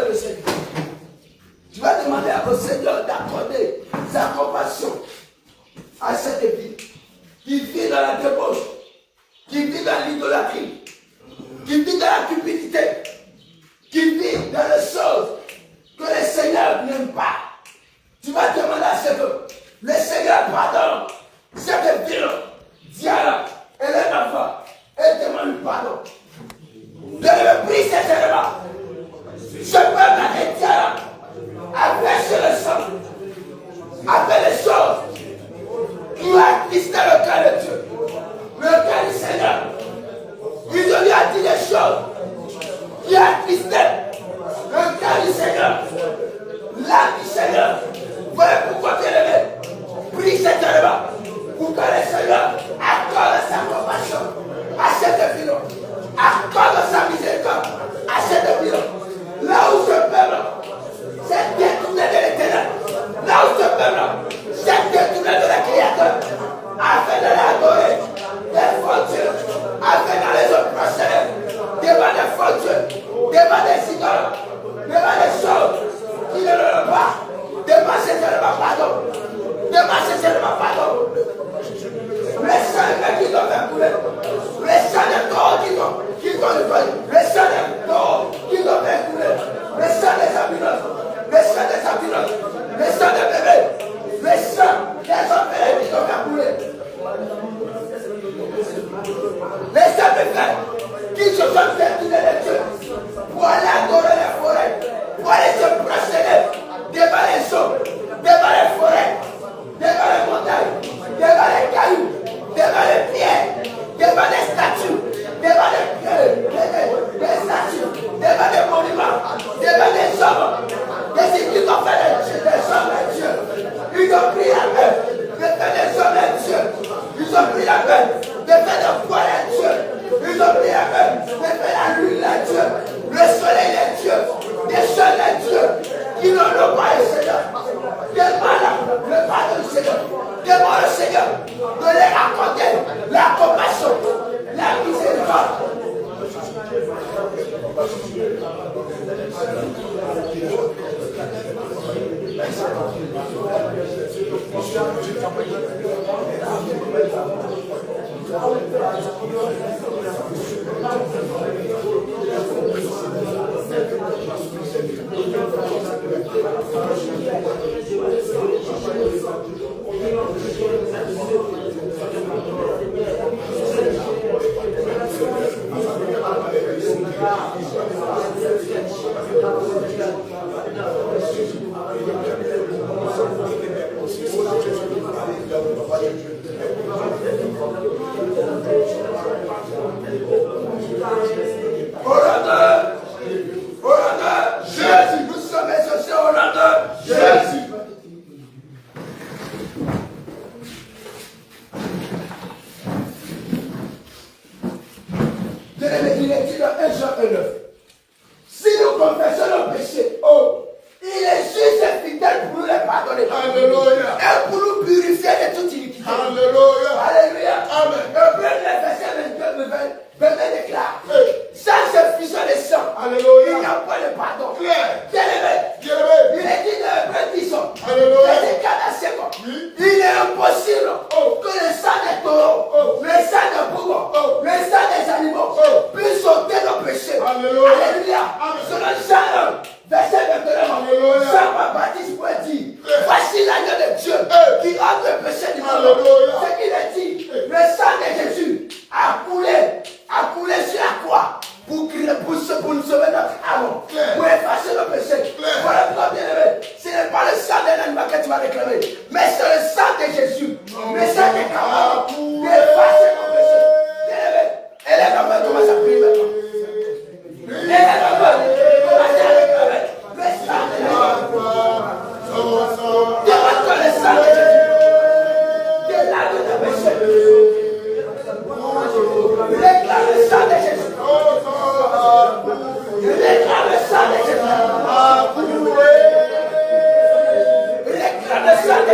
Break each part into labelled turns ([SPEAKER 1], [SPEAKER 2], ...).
[SPEAKER 1] le Seigneur. Tu vas demander au Seigneur d'accorder sa compassion à cette vie qui vit dans la débauche, qui vit dans l'idolâtrie, qui vit dans la cupidité, qui vit dans les choses que le Seigneur n'aime pas. Tu vas demander à ce que le Seigneur pardonne cette ville, Diana, elle est enfant, et demande pardon. Je le prie sincèrement. Ce peuple avec Diana a versé le sang, a fait les choses qui ont attristé le cœur de Dieu, le cœur du Seigneur. Il lui a dit des choses qui ont attristé le cœur du Seigneur, l'âme du Seigneur. Voilà pourquoi tu es levé. Prie sincèrement pour que le Seigneur accorde sa compassion à cette ville, accorde sa miséricorde à cette ville. Là où ce peuple s'est détourné de l'éternel, là où ce peuple s'est détourné de la créateur, afin de l'adorer des faux dieux, afin d'aller se prosterner devant des faux dieux, devant des idoles, devant des choses qui ne le pas. Devant sincèrement pardon. Devant sincèrement pardon. Les sang qui doivent faire couler. Les sang de corps qui doivent couler. Les sang de corps qui doivent faire couler. Les sang des ambulants. Les sang des ambulants. Les sang des bébés. Les sang des enfants qui doivent faire couler. Les sang des frères qui se sont détournés de Dieu pour aller adorer les forêts, pour aller se prosterner devant les eaux, devant les forêts, devant les montagnes, devant les cailloux, devant les pierres, devant les statues, devant des statues, devant des monuments, devant des hommes, des églises ont fait des hommes et Dieu. Ils ont pris la peine de faire des hommes et Dieu. Ils ont pris la peine de faire des poils et Dieu. Ils ont pris la peine de faire la lune et Dieu, le soleil et Dieu, des sols et Dieu. Qui n'ont pas le Seigneur. Demande le pardon du Seigneur. Demande le Seigneur de les accorder la compassion, la miséricorde. Jésus, nous sommes associés au nom de Jésus. Il est dit dans 1 Jean 1:9. Si nous confessons nos péchés, il est juste et fidèle pour nous les pardonner. Alléluia. Et pour nous purifier de toute iniquité. Alléluia. Alléluia. Amen. Hébreux verset 22 déclare. Sans effusion de sang, il n'y a pas de pardon. Bien-aimé, il est dit dans Hébreux 10, verset 4 à 5. Il est impossible que le sang des taureaux, le sang des bourbons, le sang des animaux puisse ôter nos péchés. Alléluia. Selon Jean 1, verset 29, Jean-Baptiste pourrait dire, voici l'agneau de Dieu qui ôte le péché du monde. Ce qu'il a dit, le sang de Jésus a coulé sur la croix pour nous sauver notre âme, pour effacer nos péchés. Voilà pourquoi, bien-aimé, ce n'est pas le sang d'un animal que tu vas réclamer, mais c'est le sang de Jésus. Le sang qui est capable d'effacer nos péchés. Bien-aimé, élève la main, commence à prier maintenant. Élève la main, commence à réclamer le sang de Jésus. Demande-toi le sang de Jésus. Délave de tes péchés. Réclame le sang de Jésus. Réclame le sang de Jésus. Réclame le sang de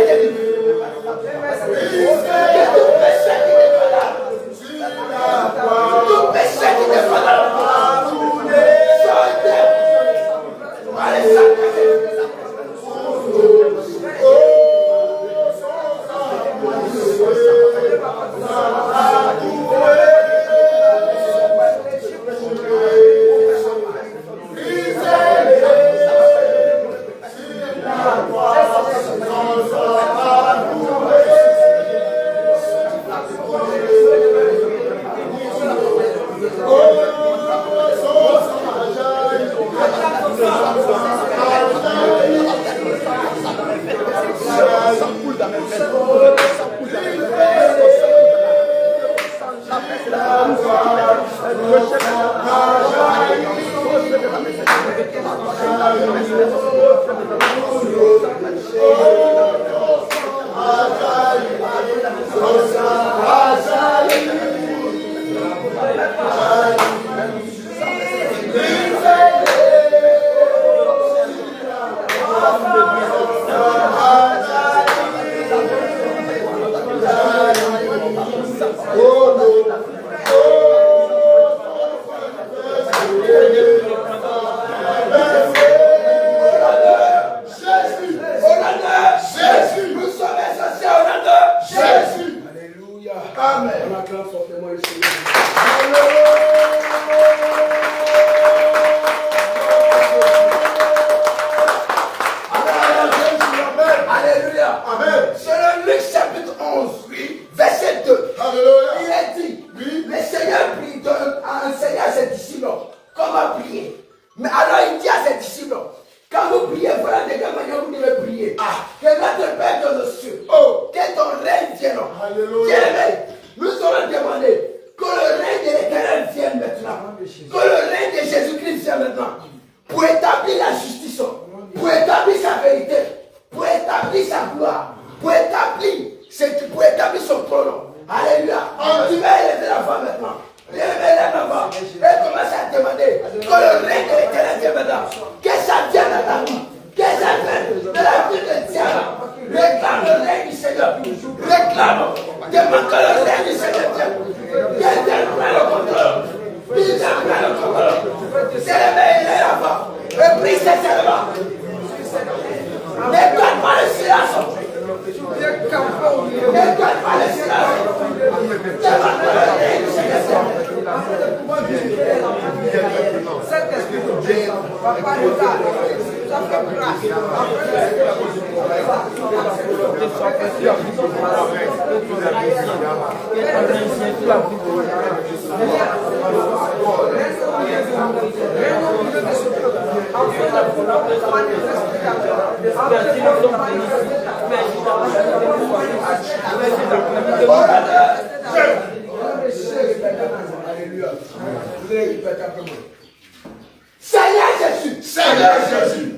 [SPEAKER 1] Seigneur Jésus. Seigneur Jésus.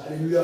[SPEAKER 1] Alléluia.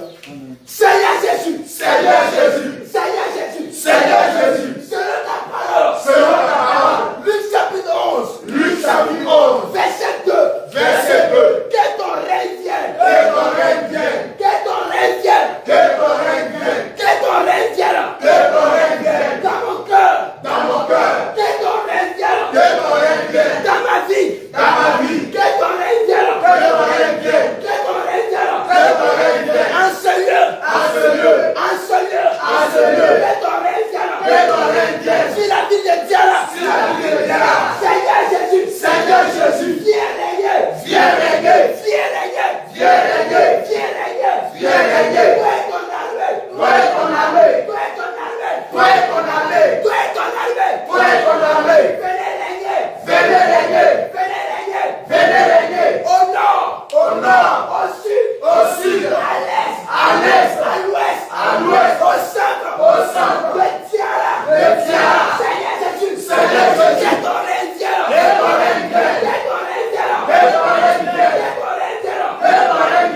[SPEAKER 1] Seigneur Jésus. Seigneur Jésus. Seigneur Jésus. Seigneur Jésus. Selon ta parole. Selon ta parole. Luc chapitre 11. Luc chapitre 11. Verset 2. Verset 2. Que ton règne vienne. Que ton règne vienne. Que ton règne vienne. Que ton règne vienne. Que ton règne vienne. Que ton règne vienne. Dans mon cœur. Dans mon cœur. Que ton règne vienne. Que ton règne vienne. Dans ma vie. Dans ma vie. Que ton règne vienne. Que ton règne vienne. Que ton règne vienne. Que ton règne vienne. En ce lieu. En ce lieu. En ce lieu. En ce lieu. Que ton règne vienne. Que ton règne vienne. Si la vie de Dieu là. Si la vie de Dieu là. Seigneur Jésus. Seigneur Jésus. Viens régner. Viens régner. Viens régner. Viens régner. Viens régner. Viens régner. Toi et ton armée. Toi et ton armée. Toi et ton armée. Toi et ton armée. Toi et ton armée. Toi et ton armée. Venez régner. Venez régner. Venez régner. Venez régner. Au nord. Au nord. Au sud. Au sud. À l'est. À l'est. À l'ouest. À l'ouest. Au centre. Au centre. Le Tiara. Le Tiara. Seigneur Jésus. Seigneur Jésus. Que ton règne vienne. Que ton règne vienne. Que ton règne vienne. Que ton règne vienne. Que ton règne vienne. Que ton règne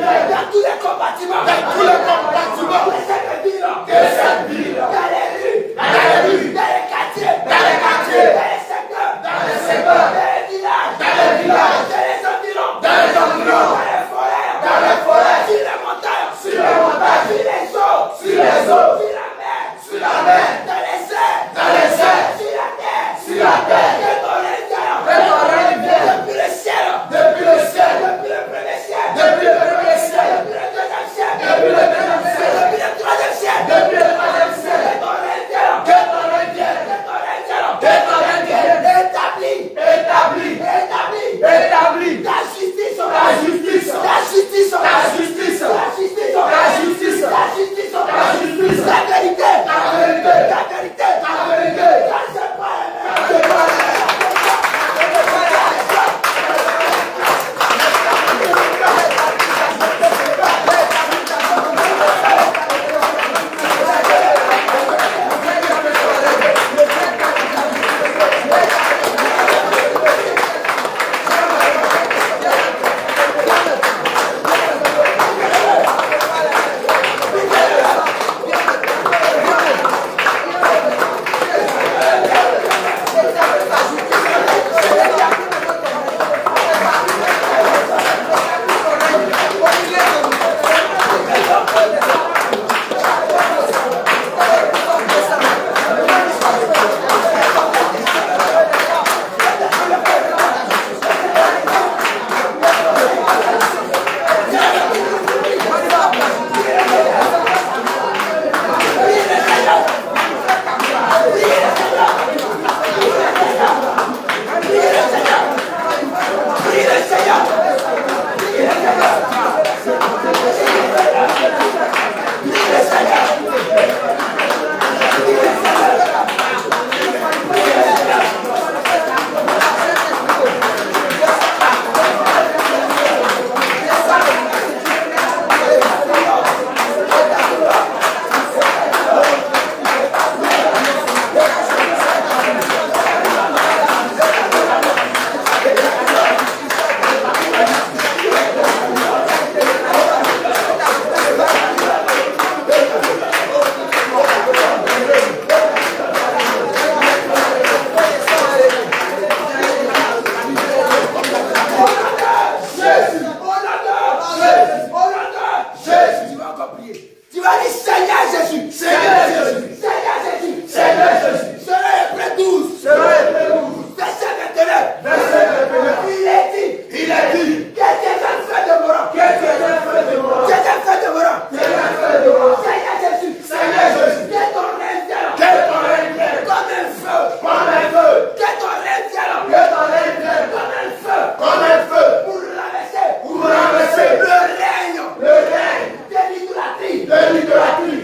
[SPEAKER 1] Le règne de l'idolâtrie.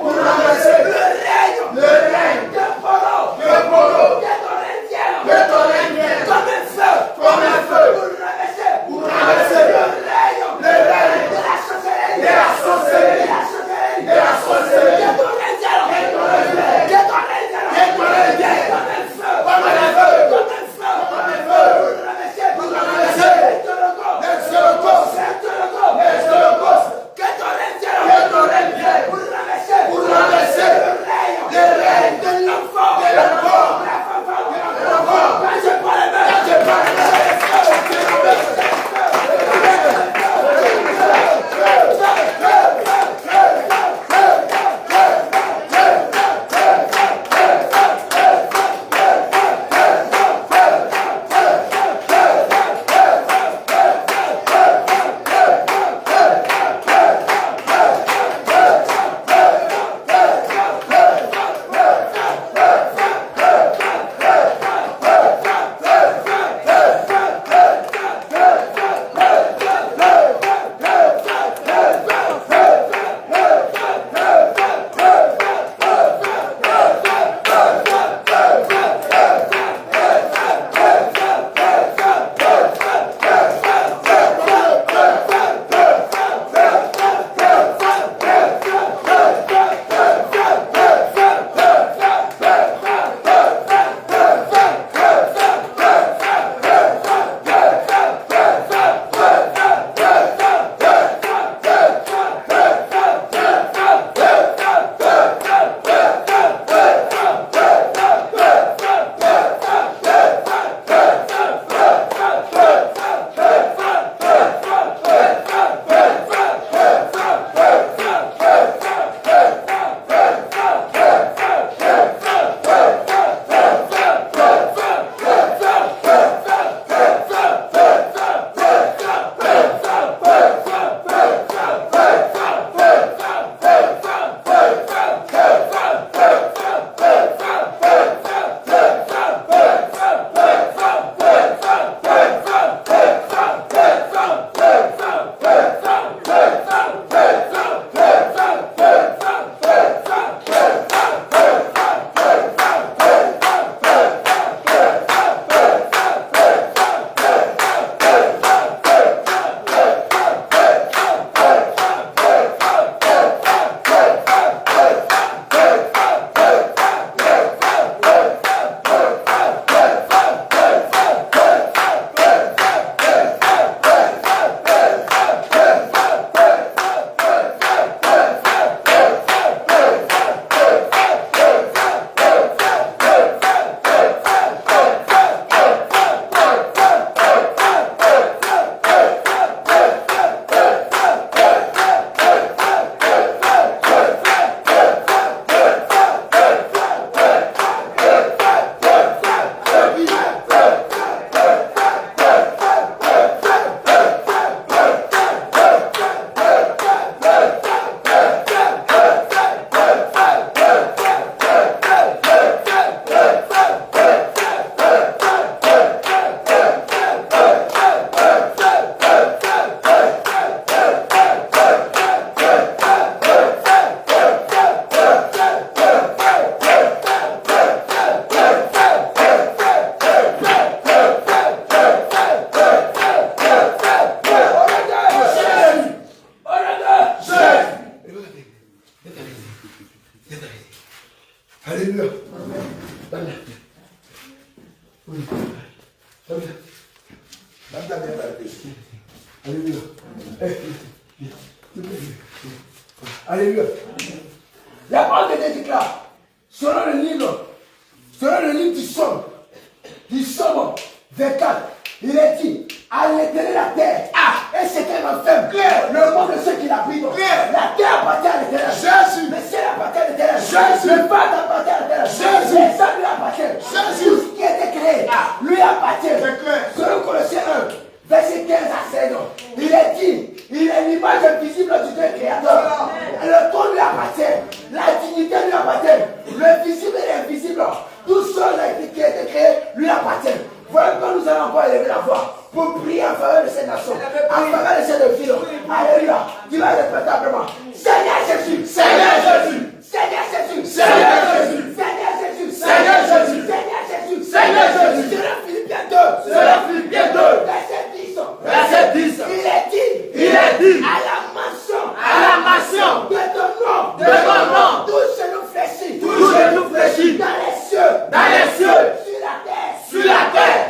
[SPEAKER 1] Pour ramasser. Le règne de Polo. Que ton règne vienne. Comme un feu. Pour ramasser. Le règne de la sorcellerie. Que ton règne vienne. Comme un feu. Pour ramasser. Pour ramasser le règne de l'enfant. Alléluia. La parole de Dieu déclare, selon le livre du Somme 24, il est dit, à l'éternel la terre, et ce qu'elle m'a fait, le monde de ceux qui l'habitent, la terre appartient à l'éternel, le ciel appartient à l'éternel, le vent appartient à l'éternel, les hommes lui appartiennent, tout ce qui a été créé lui appartient. Selon Colossiens 1, verset 15 à 16, il est dit, il est l'image invisible du Dieu créateur. Le trône lui appartient, la dignité lui appartient, le visible et l'invisible, tout seul qui a été créé lui appartient. Voilà quand nous allons encore élever la voix pour prier en faveur de ces nations, En faveur de cette ville. Alléluia. Tu vas répéter après moi. Seigneur Jésus. Seigneur Jésus. Seigneur Jésus. Seigneur Jésus. Seigneur Jésus. Seigneur Jésus. Seigneur Jésus. Seigneur Jésus. Selon Philippiens 2. Selon Philippiens 2. Verset 10. Verset 10. Il est dit. À la mention. De ton nom. Tout genou fléchit. Dans les cieux. Sur la terre.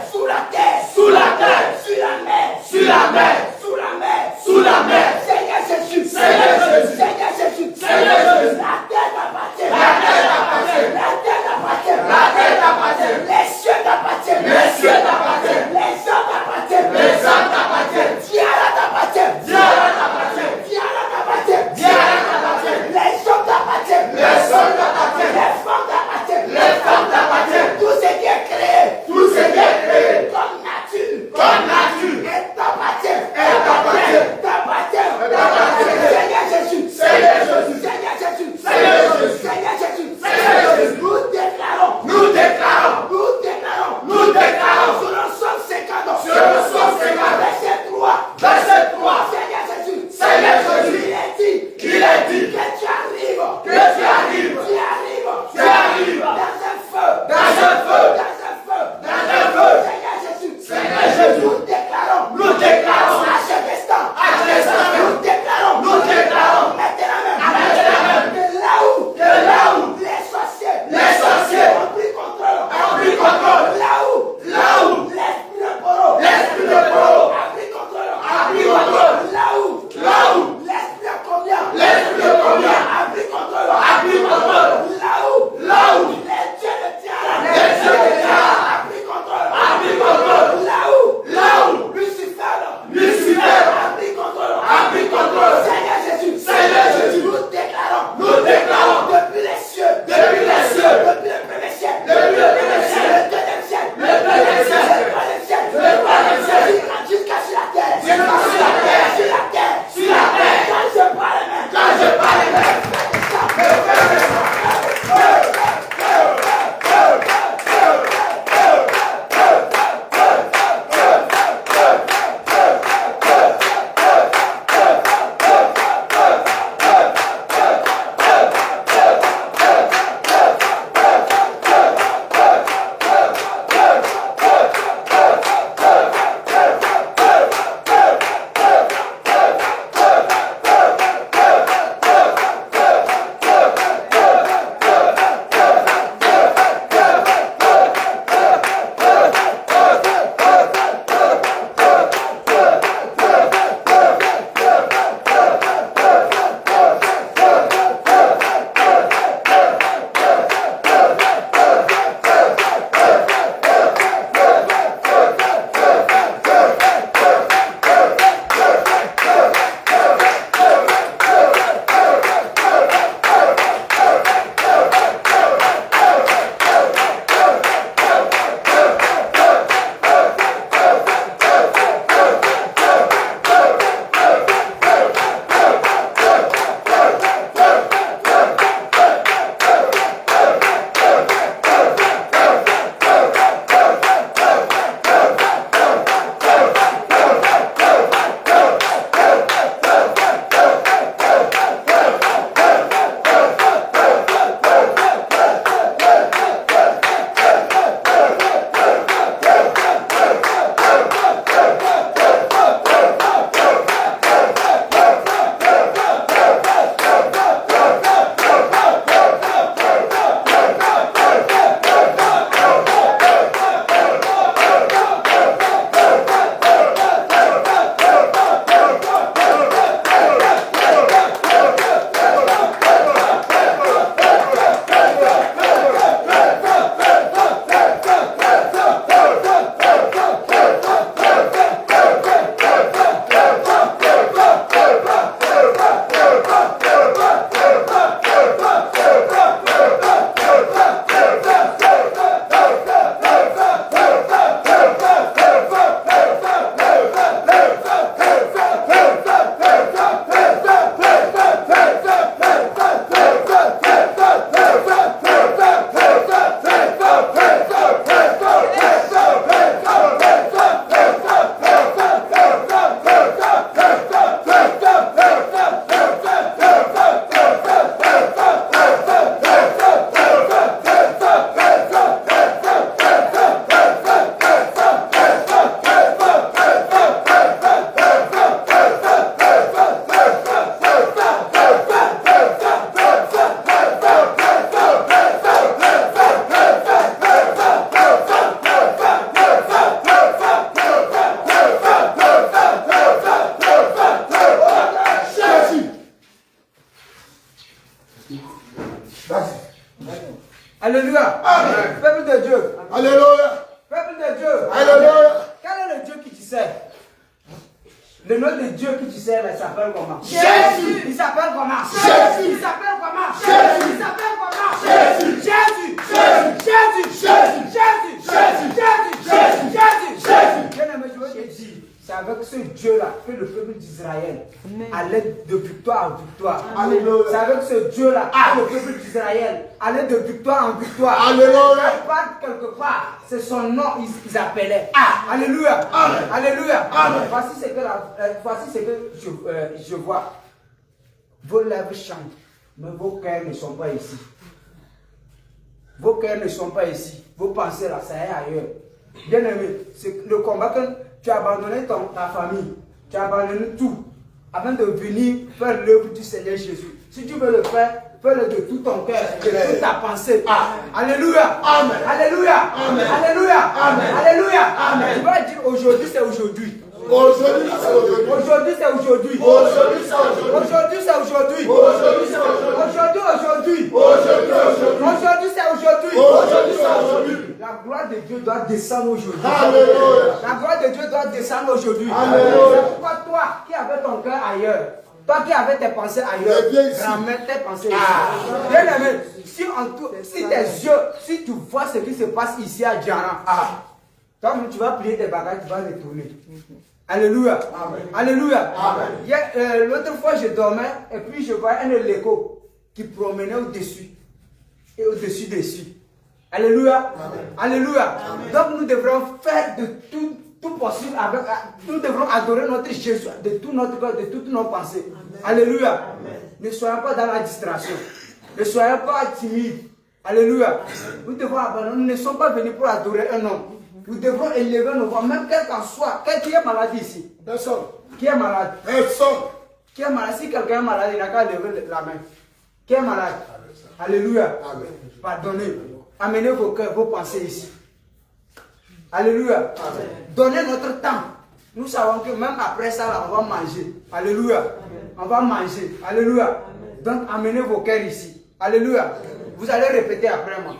[SPEAKER 1] Sous la mer. Seigneur Jésus. La terre t'appartient.
[SPEAKER 2] Alléluia.
[SPEAKER 1] Amen.
[SPEAKER 2] Peuple de Dieu.
[SPEAKER 1] Alléluia.
[SPEAKER 2] Peuple de Dieu.
[SPEAKER 1] Alléluia.
[SPEAKER 2] Quel est le Dieu qui tu sais? Le nom de Dieu qui tu sais, il s'appelle comment?
[SPEAKER 1] Jésus.
[SPEAKER 2] Il s'appelle comment?
[SPEAKER 1] Jésus.
[SPEAKER 2] Il s'appelle comment?
[SPEAKER 1] Jésus.
[SPEAKER 2] Il s'appelle comment?
[SPEAKER 1] Jésus.
[SPEAKER 2] Jésus.
[SPEAKER 1] Jésus.
[SPEAKER 2] Jésus.
[SPEAKER 1] Jésus.
[SPEAKER 2] Jésus.
[SPEAKER 1] Jésus.
[SPEAKER 2] Jésus. Jésus.
[SPEAKER 1] Jésus.
[SPEAKER 2] Bien-aimé, je veux te dire, c'est avec ce Dieu-là que le peuple d'Israël allait de victoire en victoire.
[SPEAKER 1] Alléluia.
[SPEAKER 2] C'est avec ce Dieu-là que le peuple d'Israël allait de victoire en victoire.
[SPEAKER 1] Alléluia.
[SPEAKER 2] Quand il part quelque part, c'est son nom qu'ils appelaient. Alléluia.
[SPEAKER 1] Amen.
[SPEAKER 2] Alléluia.
[SPEAKER 1] Amen.
[SPEAKER 2] Voici ce que je vois. Vos lèvres chantent, mais vos cœurs ne sont pas ici. Vos cœurs ne sont pas ici. Vos pensées là, ça est ailleurs. Bien aimé, c'est le combat que tu as abandonné ta famille, tu as abandonné tout, afin de venir faire l'œuvre du Seigneur Jésus. Si tu veux le faire, fais-le de tout ton cœur, de toute ta pensée. Alléluia.
[SPEAKER 1] Amen.
[SPEAKER 2] Alléluia.
[SPEAKER 1] Amen.
[SPEAKER 2] Alléluia.
[SPEAKER 1] Amen.
[SPEAKER 2] Alléluia.
[SPEAKER 1] Amen.
[SPEAKER 2] Tu vas dire aujourd'hui, c'est aujourd'hui.
[SPEAKER 1] Aujourd'hui, c'est aujourd'hui.
[SPEAKER 2] Aujourd'hui, c'est aujourd'hui.
[SPEAKER 1] Aujourd'hui, c'est aujourd'hui.
[SPEAKER 2] Aujourd'hui, c'est aujourd'hui.
[SPEAKER 1] Aujourd'hui, c'est aujourd'hui.
[SPEAKER 2] Aujourd'hui, aujourd'hui.
[SPEAKER 1] Aujourd'hui, c'est aujourd'hui.
[SPEAKER 2] Aujourd'hui, c'est aujourd'hui.
[SPEAKER 1] Aujourd'hui, c'est aujourd'hui.
[SPEAKER 2] La gloire de Dieu doit descendre aujourd'hui.
[SPEAKER 1] Alléluia.
[SPEAKER 2] La gloire de Dieu doit descendre aujourd'hui.
[SPEAKER 1] Alléluia.
[SPEAKER 2] C'est pourquoi toi qui avais ton cœur ailleurs, toi qui avais tes pensées ailleurs,
[SPEAKER 1] Viens ici.
[SPEAKER 2] ramène tes pensées ici. Bien aimé, si tes yeux, si tu vois ce qui se passe ici à Djana, toi tu vas plier tes bagages, tu vas retourner. Alléluia.
[SPEAKER 1] Amen.
[SPEAKER 2] Alléluia.
[SPEAKER 1] Amen.
[SPEAKER 2] L'autre fois, je dormais et puis je voyais un écho qui promenait au-dessus et au-dessus dessus. Alléluia.
[SPEAKER 1] Amen.
[SPEAKER 2] Alléluia. Donc nous devrons faire de tout possible avec. Nous devrons adorer notre Jésus de tout notre cœur, de toutes nos pensées. Alléluia. Ne soyons pas dans la distraction. Ne soyons pas timides. Alléluia. Nous devons abandonner. Nous ne sommes pas venus pour adorer un homme. Nous devons élever nos voix, même quel qu'en soit. Qui est malade ici?
[SPEAKER 1] Personne.
[SPEAKER 2] Qui est malade?
[SPEAKER 1] Personne.
[SPEAKER 2] Qui est malade? Si quelqu'un est malade, il n'a qu'à lever la main. Qui est malade? Alléluia.
[SPEAKER 1] Amen.
[SPEAKER 2] Pardonnez. Amenez vos cœurs, vos pensées ici. Alléluia. Donnez notre temps. Nous savons que même après ça, là, on va manger. Alléluia. On va manger. Alléluia. Donc amenez vos cœurs ici. Alléluia. Vous allez répéter après moi.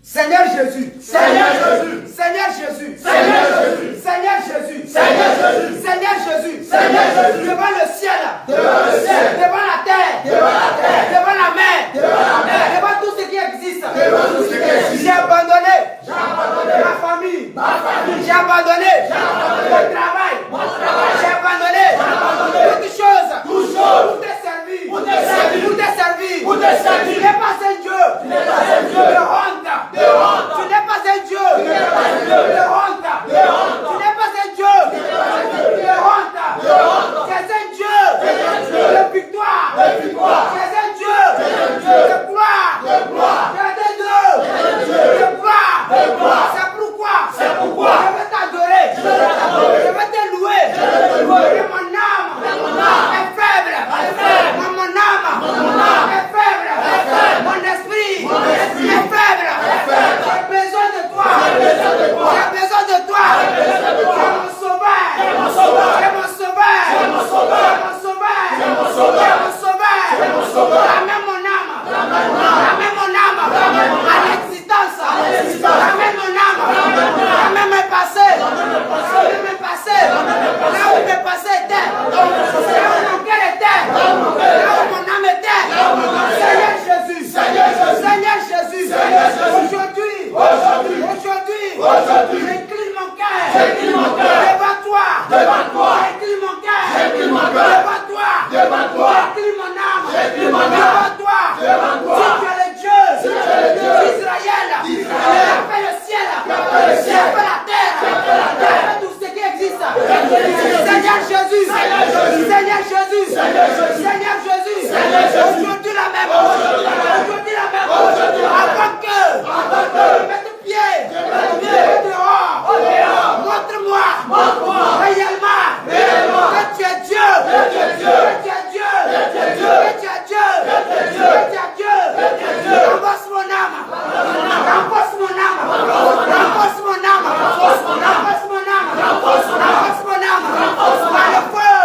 [SPEAKER 2] Seigneur Jésus,
[SPEAKER 1] Seigneur Jésus,
[SPEAKER 2] Seigneur Jésus,
[SPEAKER 1] Seigneur Jésus,
[SPEAKER 2] Seigneur Jésus,
[SPEAKER 1] Seigneur Jésus,
[SPEAKER 2] Seigneur Jésus,
[SPEAKER 1] Seigneur Jésus,
[SPEAKER 2] devant le ciel,
[SPEAKER 1] devant le ciel,
[SPEAKER 2] devant la terre,
[SPEAKER 1] devant la terre,
[SPEAKER 2] devant la mer,
[SPEAKER 1] devant la mer,
[SPEAKER 2] devant tout ce qui existe,
[SPEAKER 1] devant tout ce qui existe.
[SPEAKER 2] j'ai abandonné ma famille, j'ai abandonné mon travail, j'ai abandonné toute chose pour te servir, pour te servir. Tu n'es pas un Dieu de honte. Tu n'es pas un Dieu de honte. Tu n'es pas un Dieu de honte. Tu es un Dieu de victoire. Tu es un Dieu de gloire. Tu es un Dieu de gloire. C'est pourquoi je vais t'adorer. Je vais te louer. Et mon âme est faible. Mon âme est faible. Mon esprit est faible. J'ai besoin de toi. J'ai besoin de toi. C'est mon sauveur. C'est mon sauveur. Ramène mon âme. À l'existence. Ramène mon âme. Ramène mes passés. Là où mes passés étaient. Là où mon cœur était. Là où mon âme était. Seigneur Jésus. Aujourd'hui, j'incline mon cœur devant toi. J'incline mon cœur devant toi. J'incline mon âme devant toi. Si tu es le Dieu d'Israël, tu as fait le ciel, tu as fait la terre, tu as fait tout ce qui existe. Seigneur Jésus, aujourd'hui la même, avant que je mette pied dehors, montre-moi réellement que tu es Dieu, renforce mon âme, par le feu,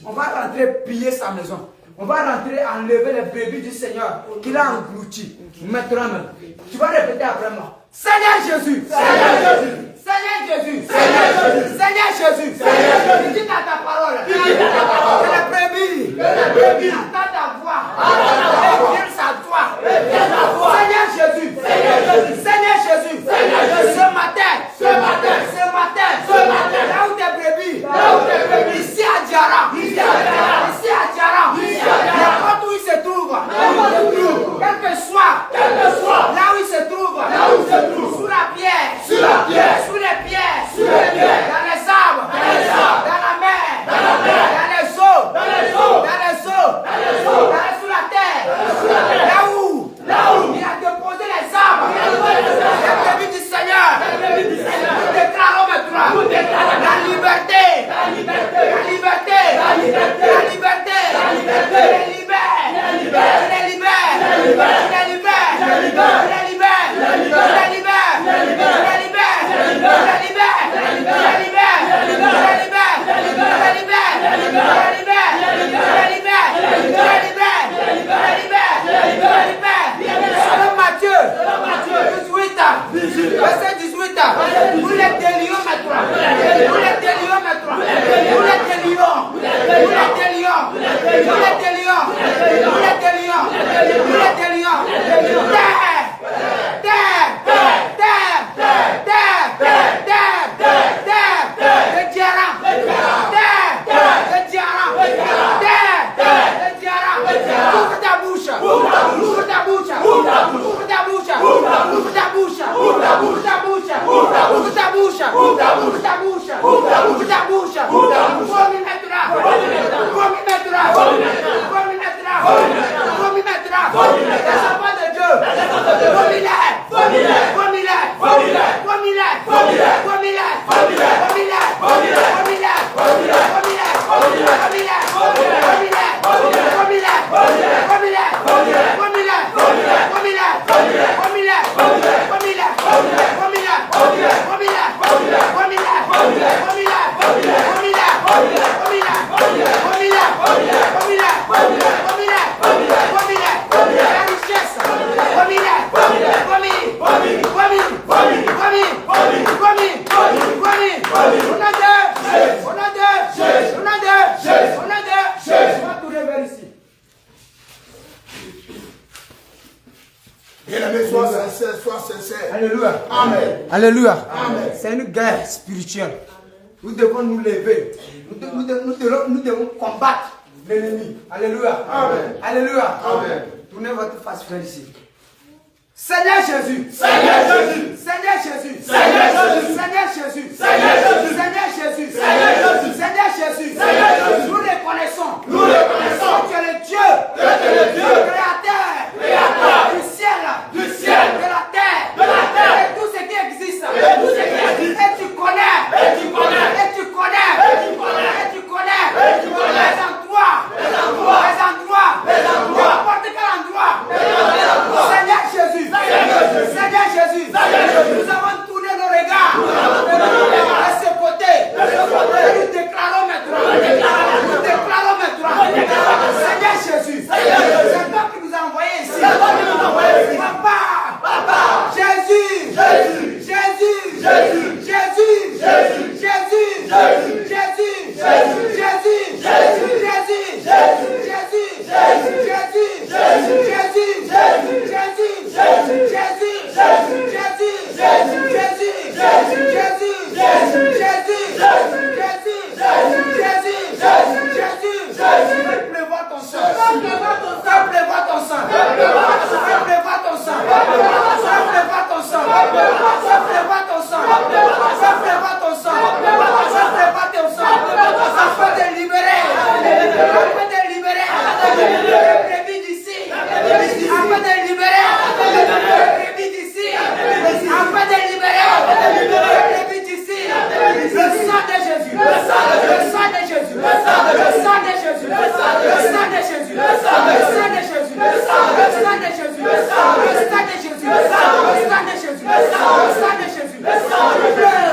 [SPEAKER 2] On va rentrer piller sa maison. On va rentrer enlever les brebis du Seigneur qu'il a englouti. Maintenant même. Tu vas répéter après moi. Seigneur Jésus. Seigneur Jésus. Seigneur Jésus. Seigneur Jésus. Seigneur Jésus. Seigneur Jésus. Dis dans ta parole. Que les brebis entendent ta voix. Et viennent sa toi. Seigneur Jésus. Seigneur Jésus. Seigneur Jésus. Ce matin. Là où tes brebis. Ici à Diara. N'importe où il se trouve. Quel que soit. Là où il se trouve. Sous la pierre. Sous les pierres. Dans les arbres. Dans la mer. Dans les eaux.
[SPEAKER 1] Bien-aimé, sois sincère, sois sincère.
[SPEAKER 2] Alléluia.
[SPEAKER 1] Amen.
[SPEAKER 2] Alléluia.
[SPEAKER 1] Amen.
[SPEAKER 2] C'est une guerre spirituelle. Nous devons nous lever. Nous devons combattre l'ennemi. Alléluia.
[SPEAKER 1] Amen.
[SPEAKER 2] Alléluia.
[SPEAKER 1] Amen.
[SPEAKER 2] Tournez votre face vers ici. Seigneur Jésus.
[SPEAKER 1] Seigneur Jésus.
[SPEAKER 2] Seigneur Jésus.
[SPEAKER 1] Seigneur Jésus.
[SPEAKER 2] Seigneur Jésus.
[SPEAKER 1] Seigneur Jésus.
[SPEAKER 2] Seigneur Jésus.
[SPEAKER 1] Seigneur Jésus.
[SPEAKER 2] Seigneur Jésus.
[SPEAKER 1] Seigneur Jésus.
[SPEAKER 2] Nous reconnaissons.
[SPEAKER 1] Nous reconnaissons
[SPEAKER 2] Que tu es le Dieu.
[SPEAKER 1] que tu es le Dieu
[SPEAKER 2] Créateur. Du ciel.
[SPEAKER 1] du ciel,
[SPEAKER 2] De la terre.
[SPEAKER 1] de la terre,
[SPEAKER 2] Et tout ce qui existe.
[SPEAKER 1] et tout ce qui existe.
[SPEAKER 2] Et tu connais.
[SPEAKER 1] Et tu connais.
[SPEAKER 2] Et tu connais.
[SPEAKER 1] Et tu connais.
[SPEAKER 2] Et tu connais.
[SPEAKER 1] Et tu connais.
[SPEAKER 2] Les endroits.
[SPEAKER 1] Les endroits.
[SPEAKER 2] Les endroits.
[SPEAKER 1] Les endroits.
[SPEAKER 2] N'importe quel endroit.
[SPEAKER 1] Les endroits.
[SPEAKER 2] Seigneur Jésus.
[SPEAKER 1] Seigneur Jésus.
[SPEAKER 2] Seigneur Jésus.
[SPEAKER 1] Seigneur Jésus.
[SPEAKER 2] Nous avons tourné nos regards. À ce côté. Et nous déclarons maintenant. Nous déclarons maintenant. Seigneur Jésus. C'est toi qui nous as envoyés ici. Papa. Jésus. Jésus. Jésus. Jésus. Jésus. Jésus. Jésus. Jésus. Jésus. Jésus. Jésus. Fais pleuvoir ton sang. Fais pleuvoir ton sang. Fais pleuvoir ton sang. Fais pleuvoir ton sang. Fais pleuvoir ton sang. Fais pleuvoir ton sang. Fais pleuvoir ton sang. Afin de libérer. Afin de libérer. Les brebis d'ici. Afin de libérer. Les brebis d'ici. Afin de libérer. Les brebis d'ici. Le sang de Jésus. Le sang de Jésus. Le sang de Jésus. Le sang de Jésus. Le sang de Jésus. Le sang de Jésus. Le sang de Jésus. Le sang de Jésus. Le sang de Jésus. Le sang de Jésus.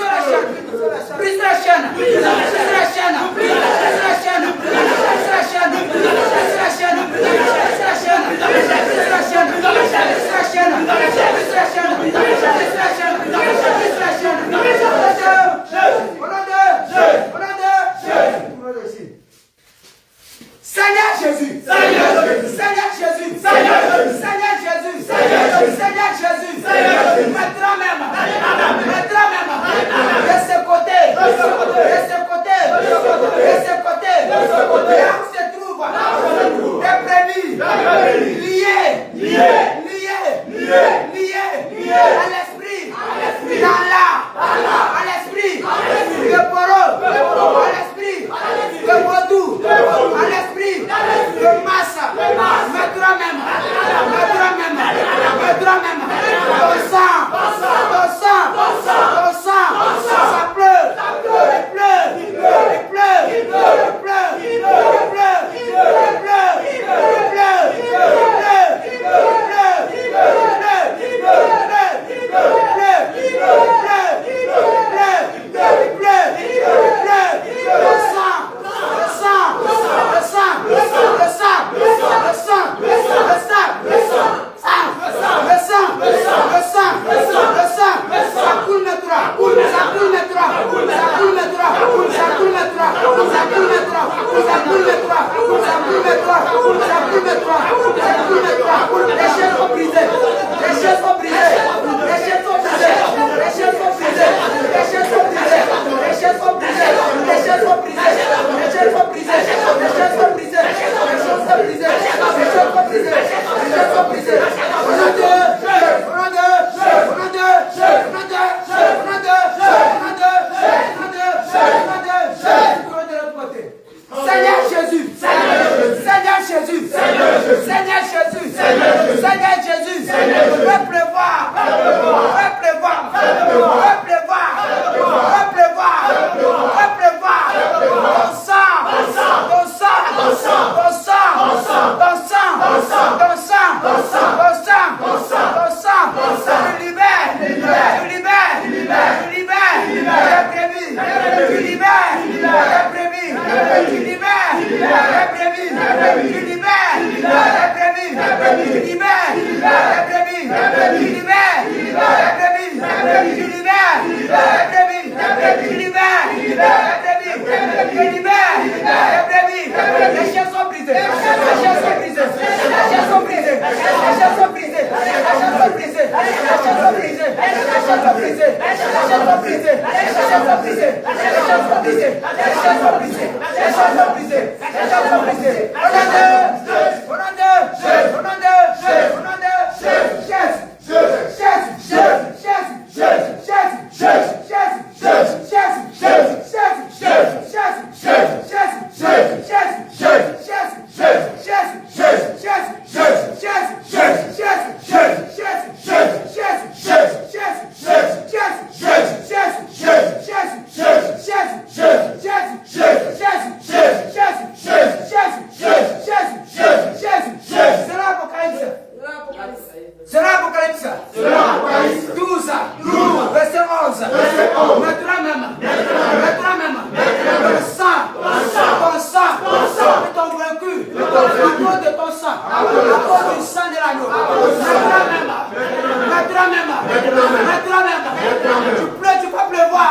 [SPEAKER 2] Brise la chaîne. Brise la chaîne. Brise la chaîne. Brise la chaîne. Brise la chaîne. Brise la chaîne. Brise la chaîne. Brise la chaîne. Brise la chaîne. Brise la chaîne. Brise la chaîne. Brise la chaîne. Brise la chaîne. Brise la chaîne. Au nom de Jésus. Seigneur Jésus. Seigneur Jésus. Seigneur Jésus. Seigneur Jésus. Seigneur Jésus. Seigneur Jésus. Seigneur Jésus. Maintenant même. Maintenant même. De ce côté. De ce côté. De ce côté. De ce côté. Là où se trouve des brebis liés à l'esprit, dans l'âme, à l'esprit, de Poro, à l'esprit, de Vodou, à l'esprit, de Massa, maintenant même, ton sang, ça pleure, Seigneur Jésus, Seigneur Jésus, Seigneur Jésus, Seigneur Jésus, fais pleuvoir, fais pleuvoir, fais pleuvoir, fais pleuvoir, fais pleuvoir, ton sang, ton sang, ton sang, ton sang, ton sang, ton sang, ton sang, ton sang, ton sang, ton sang, ton sang, tu libères, tu libères, tu libères, les brebis, tu libères, les brebis, tu libères, les brebis, tu libères, les brebis. brisés. Les chaînes sont brisées. Au nom de Jésus. Au nom de Jésus. Au nom de Jésus. Au nom de Jésus. C'est l'Apocalypse. 12, verset 11. Maintenant même, ton sang est ton vaincu. À cause de ton sang, à cause du sang de l'agneau. Maintenant même, tu vas pleuvoir.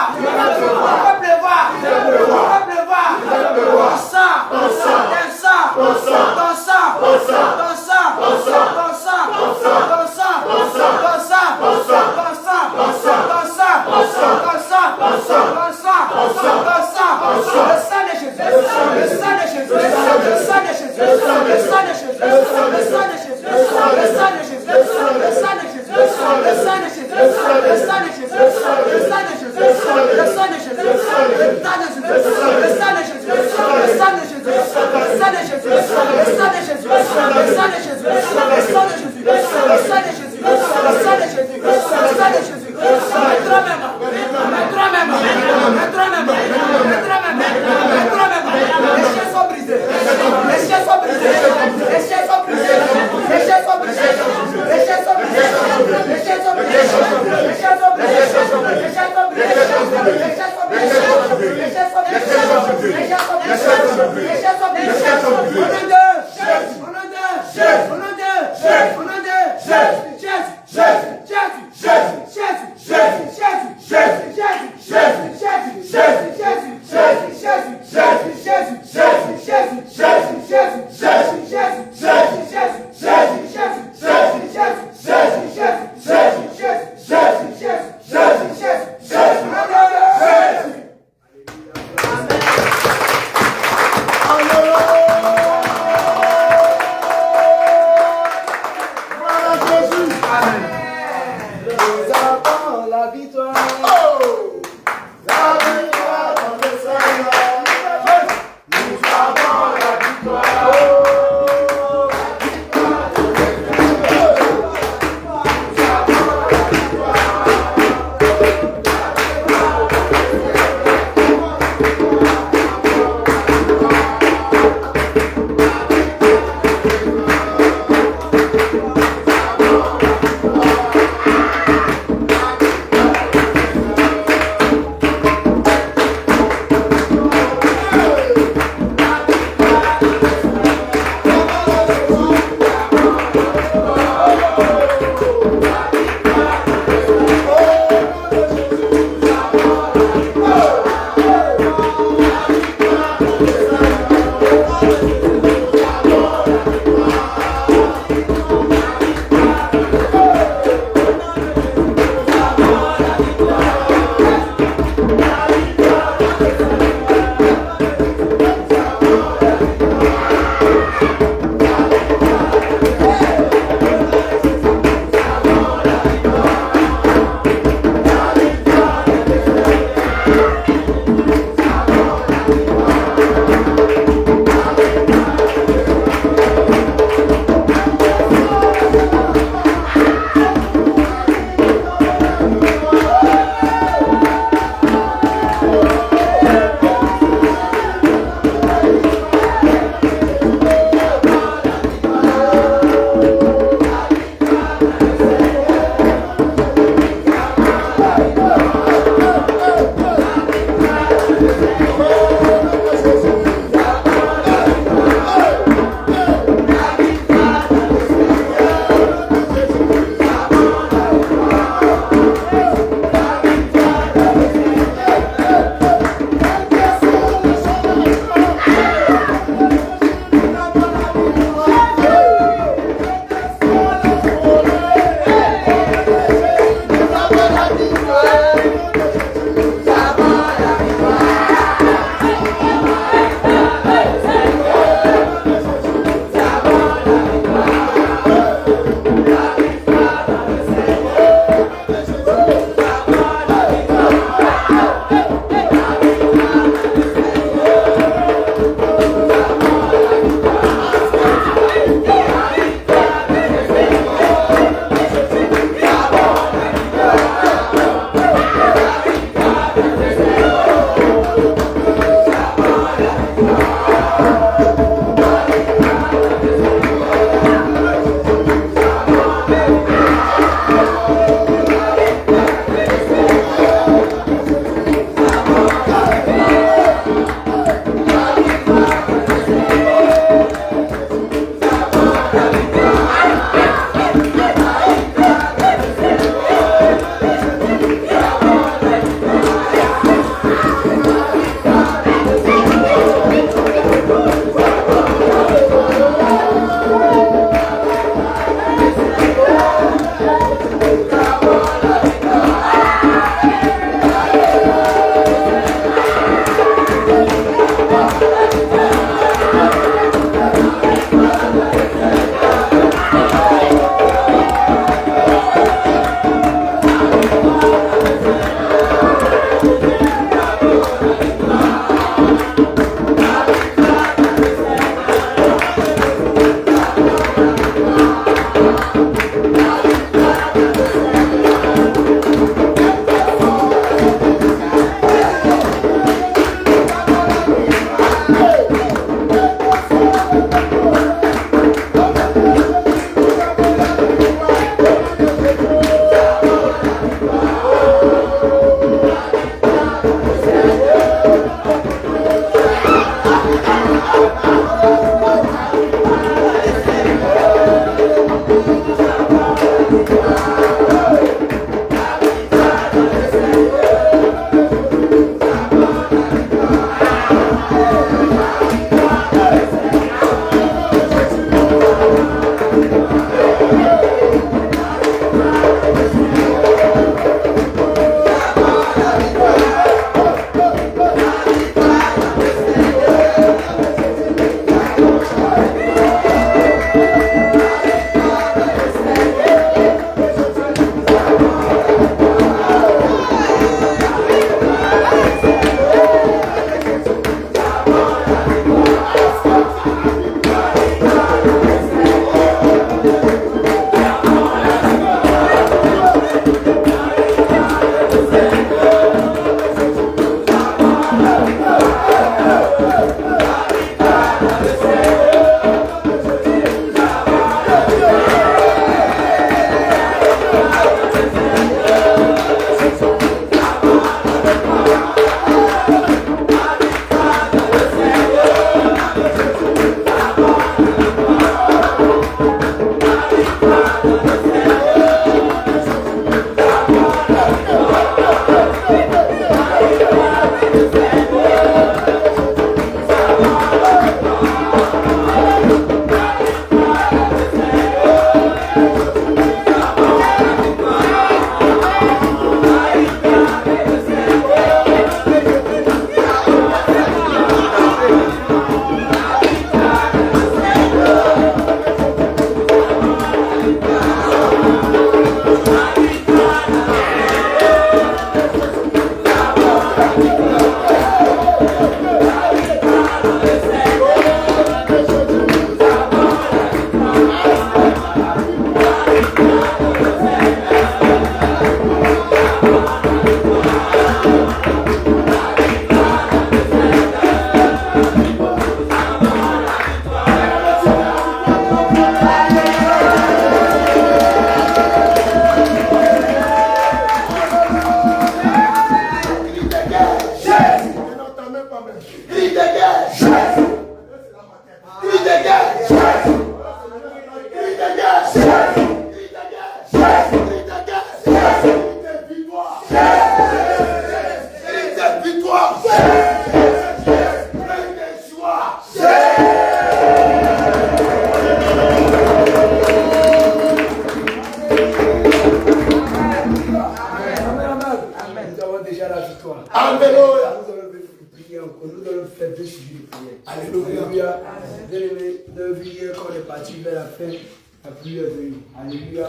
[SPEAKER 2] La pluie est venue. Alléluia.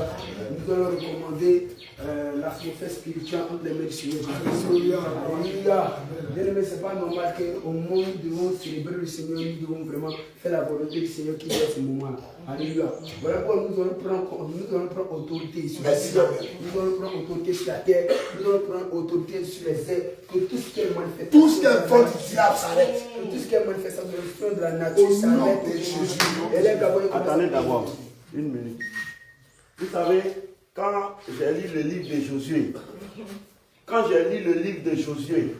[SPEAKER 2] Nous allons recommander l'atmosphère spirituelle entre les mains du Seigneur. Alléluia. Alléluia. Bien-aimé, ce n'est pas normal qu'au moment où nous devons célébrer le Seigneur, nous devons vraiment faire la volonté du Seigneur qui est ce moment. Alléluia. Voilà pourquoi nous allons prendre autorité sur la terre. Nous allons prendre autorité sur la terre. Nous allons prendre autorité sur les airs. Que tout ce qui est manifesté.
[SPEAKER 1] Tout ce qui est fort du diable s'arrête.
[SPEAKER 2] Tout ce qui est manifestation de la nature s'arrête.
[SPEAKER 3] Attendez d'abord. Une minute. Vous savez, quand j'ai lu le livre de Josué,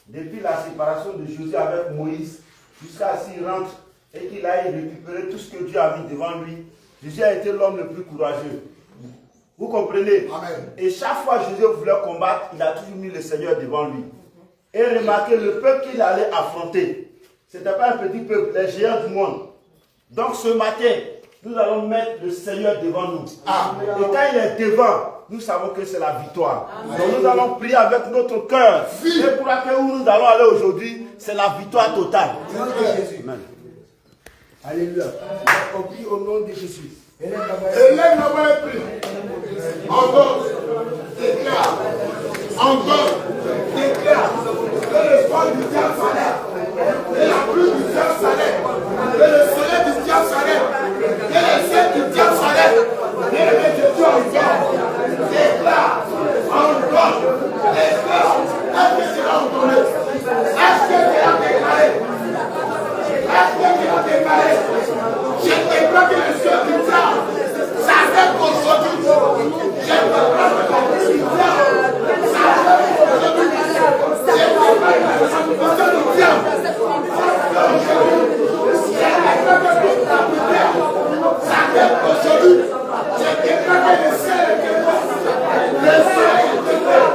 [SPEAKER 3] depuis la séparation de Josué avec Moïse, jusqu'à ce qu'il rentre et qu'il aille récupérer tout ce que Dieu a mis devant lui, Josué a été l'homme le plus courageux. Vous comprenez?
[SPEAKER 1] Amen.
[SPEAKER 3] Et chaque fois que Josué voulait combattre, il a toujours mis le Seigneur devant lui. Et remarquez, le peuple qu'il allait affronter, ce n'était pas un petit peuple, les géants du monde. Donc ce matin, nous allons mettre le Seigneur devant nous. Amen. Et quand il est devant, nous savons que c'est la victoire. Amen. Donc nous allons prier avec notre cœur. Et pour laquelle où nous allons aller aujourd'hui, c'est la victoire totale.
[SPEAKER 2] Amen. Alléluia. On prie au nom de Jésus.
[SPEAKER 1] Élève la voix et prie. Encore. Déclare. Encore. Déclare. Que le soir du diable s'arrête. Que la pluie du diable s'arrête. Que le soleil du diable s'arrête. Que le ciel du diable s'arrête. Que le Dieu encore. Déclare. Encore. Déclare. Est-ce que tu l'as entendu? Est-ce que tu l'as déclaré? Est-ce que tu l'as déclaré? Je déclare que le ciel du diable s'arrête aujourd'hui. Je déclare que le ciel du diable s'arrête aujourd'hui. Je déclare que le ciel du diable aujourd'hui. Je déclare que le ciel est témoin. Le ciel est témoin.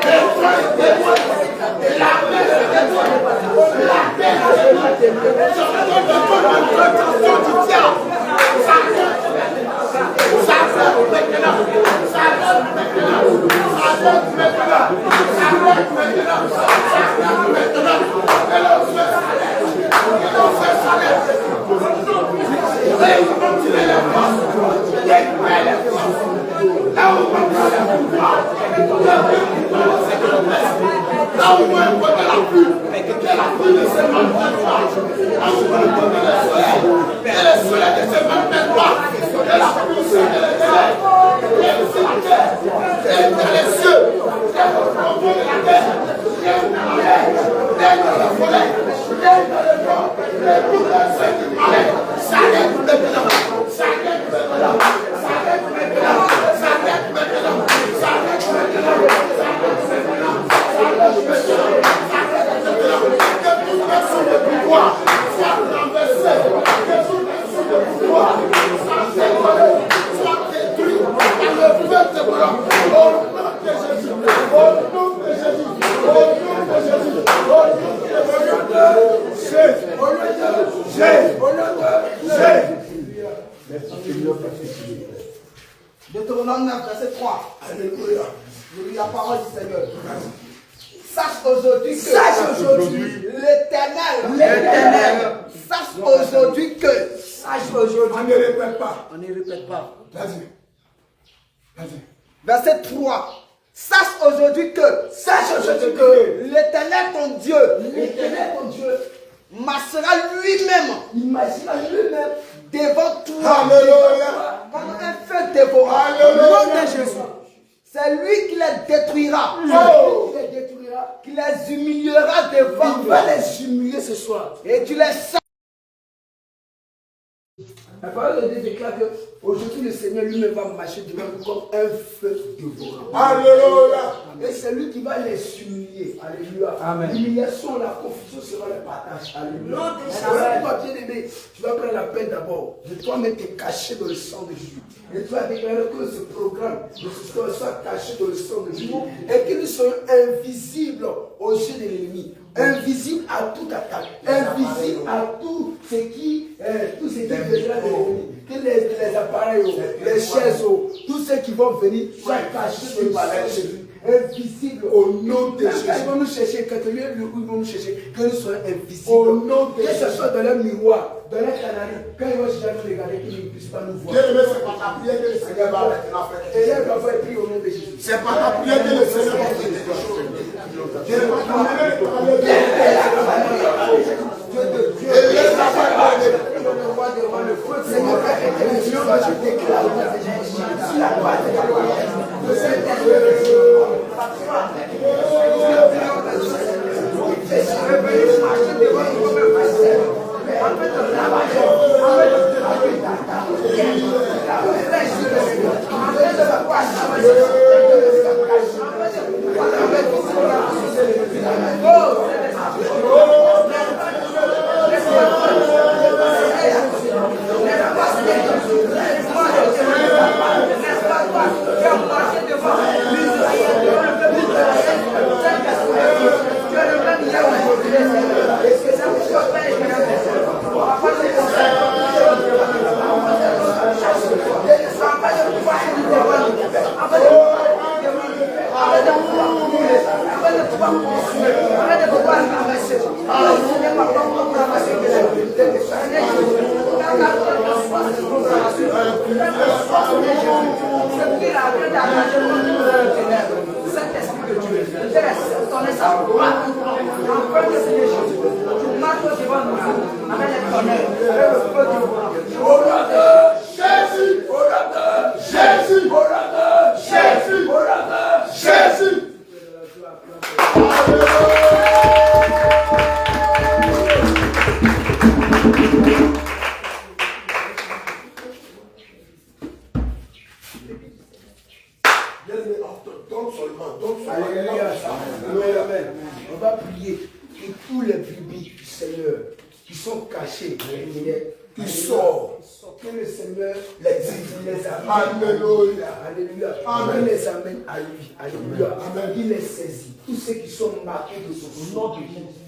[SPEAKER 1] L'étoile est témoin. La paix est témoin. La paix est témoin. Je redonne de bonne protection du diable. Ça rentre maintenant. Ça rentre maintenant. Ça rentre maintenant. Ça rentre maintenant. Ça rentre maintenant. Et l'enfer s'arrête. Et l'enfer s'arrête. Et vous continuez les forces. Découvrez les forces. Là où on prend la pouvoir. Là où on écoute la pluie. Que la pluie ne se manifeste pas. Là où on écoute le soleil. Que le soleil ne se manifeste pas. Que la pluie se manifeste. Que la terre. Que les cieux. Que le fond de la terre. Que la mer. Que le soleil. Que le vent. Que tout ce qui paraît. S'arrête maintenant. S'arrête maintenant. S'arrête maintenant. S'arrête maintenant. S'arrête maintenant. S'arrête maintenant. S'arrête maintenant. Que toute personne de pouvoir soit renversée. Que toute personne de pouvoir soit détruite par le feu de blanc. Au nom de Jésus. Au nom de Jésus. Au nom de Jésus. Au nom de Jésus. Au nom de Jésus. Au nom de Jésus.
[SPEAKER 2] Deutéronome 9, verset 3. Alléluia. Je lis la parole du Seigneur. Sache aujourd'hui que l'Éternel, sache aujourd'hui que,
[SPEAKER 1] On ne répète pas.
[SPEAKER 2] on ne répète pas.
[SPEAKER 1] Vas-y. Vas-y.
[SPEAKER 2] Verset 3. Sache aujourd'hui que l'Éternel ton Dieu marchera lui-même.
[SPEAKER 1] Il marchera lui-même
[SPEAKER 2] devant toi.
[SPEAKER 1] Alléluia.
[SPEAKER 2] Comme un feu dévorant.
[SPEAKER 1] Alléluia.
[SPEAKER 2] Au nom de Jésus. C'est lui qui les détruira.
[SPEAKER 1] Oh.
[SPEAKER 2] Qui les détruira. Qui les humiliera devant
[SPEAKER 1] Il
[SPEAKER 2] toi.
[SPEAKER 1] va les humilier ce soir.
[SPEAKER 2] Et tu les sens.
[SPEAKER 1] La parole de Dieu déclare que aujourd'hui le Seigneur lui-même va marcher devant nous comme un feu dévorant. Alléluia. Et c'est lui qui va les humilier. Alléluia. L'humiliation, la confusion sera le partage. Alléluia. Toi, bien-aimé, tu vas prendre la peine d'abord de toi-même te cacher dans le sang de Jésus. Et tu vas déclarer que ce programme de ce soir soit caché dans le sang de Jésus. Et que nous soyons invisibles aux yeux de l'ennemi. Invisible à toute attaque, invisible à tout ce qui viendra de l'ennemi. Que les appareils, les chaises, tous ceux qui vont venir soient cachés par la Jésus. invisibles.
[SPEAKER 2] Au nom de Jésus.
[SPEAKER 1] Quand ils vont nous chercher, quand ils vont nous chercher, que nous soyons invisibles.
[SPEAKER 2] Au nom de
[SPEAKER 1] Que ce
[SPEAKER 2] Jésus.
[SPEAKER 1] soit dans leur miroir, dans leur canari, quand ils vont chercher nous regarder, qu'ils ne puissent pas nous voir.
[SPEAKER 2] Bien-aimé, c'est par ta prière que le Seigneur va maintenant faire.
[SPEAKER 1] Et là, on va prier au nom de Jésus.
[SPEAKER 2] C'est par ta prière que le Seigneur va faire des choses. Je ne vais pas parler de parler de Dieu. Et laisse la parole de Dieu.
[SPEAKER 1] Devant le feu, Seigneur, je déclare sur la croix de la croix. Le On va prier que tous les brebis du Seigneur qui sont cachés, qui sortent, que le Seigneur les amène. Alléluia. Alléluia. Il les amène à lui. Alléluia. Il les saisit. Tous ceux qui sont marqués de ce sceau,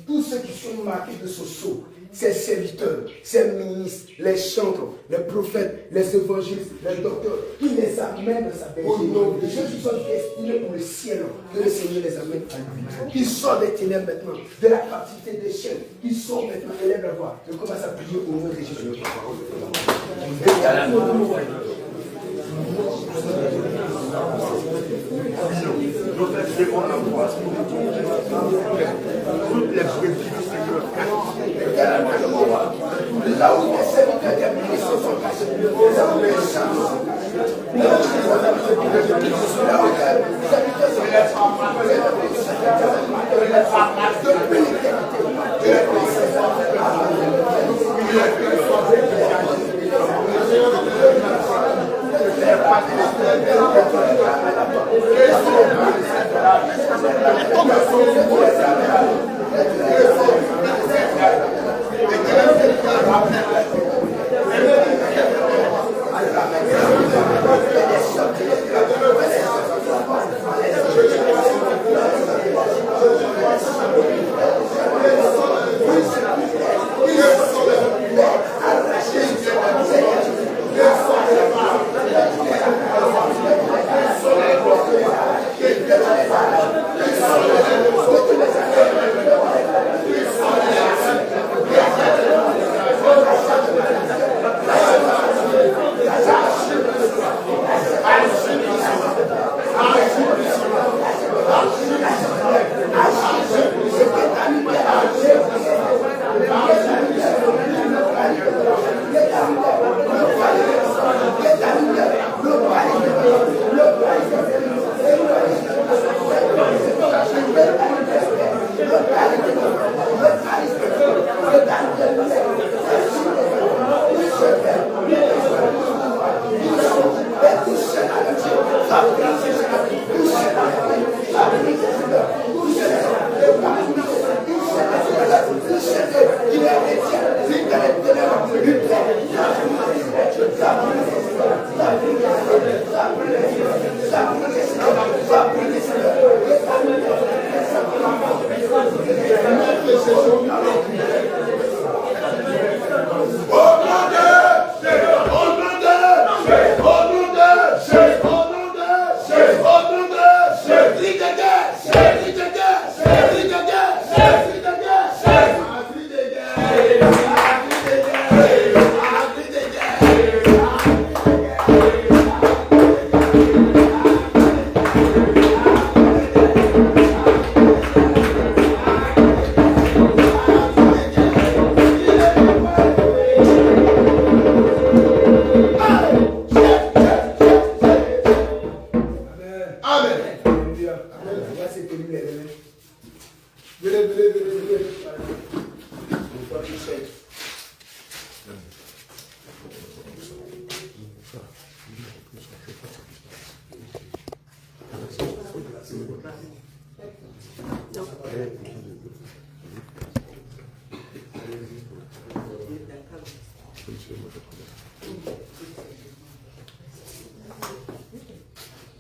[SPEAKER 1] tous ceux qui sont marqués de ce sceau, ses serviteurs, ses ministres, les chantres, les prophètes, les évangélistes, les docteurs, il les amène dans sa bergerie. Les gens qui sont destinés pour le ciel, que le Seigneur les amène à lui. Qu'ils sortent des ténèbres maintenant, de la captivité des chaînes, qu'ils sortent maintenant, élève la voix. Je commence à prier au nom de Jésus.
[SPEAKER 2] Toutes les brebis du Seigneur.
[SPEAKER 1] Là où les serviteurs des ministres sont cachés, là où les chants, là où les serviteurs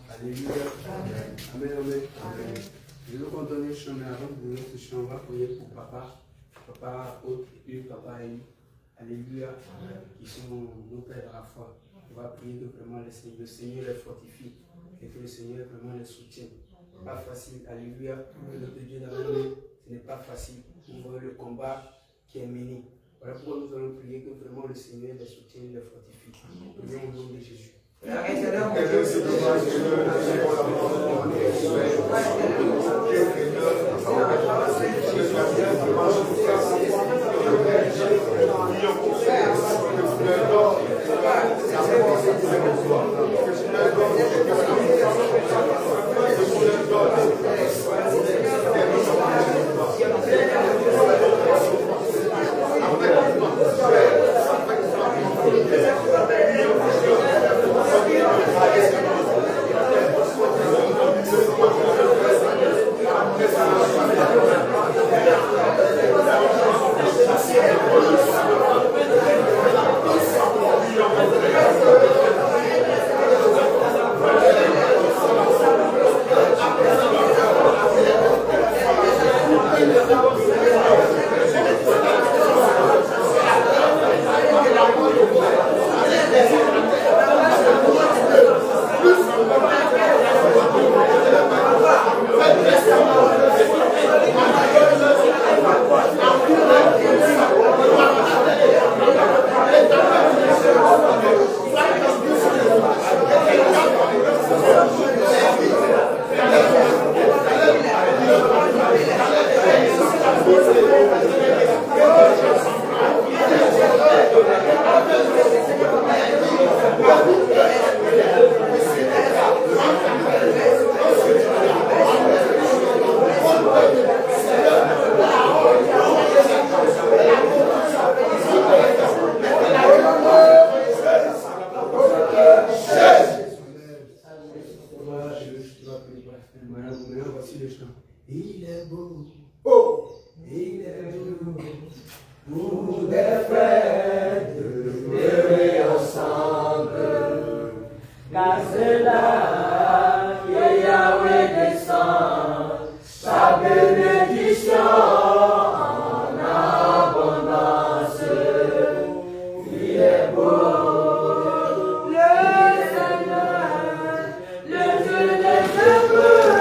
[SPEAKER 2] Alléluia. Amen, amen. Je veux qu'on donne le chemin avant de donner ce chemin. On va prier pour papa, papa Haute et papa Élie. Alléluia. Qui sont nos pères à la foi. On va prier que vraiment le Seigneur les fortifie et que le Seigneur vraiment les soutienne. Pas facile. Alléluia. Notre Dieu dans la main, ce n'est pas facile. Vous voyez le combat qui est mené. Voilà pourquoi nous allons prier que vraiment le Seigneur les soutienne et les fortifie. Prions au nom de Jésus. Il est beau, oh, il est beau, pour des frères de pleurer ensemble, car c'est là que Yahweh descend, sa bénédiction en abondance. Il est beau, le Seigneur, le Dieu des Hébreux.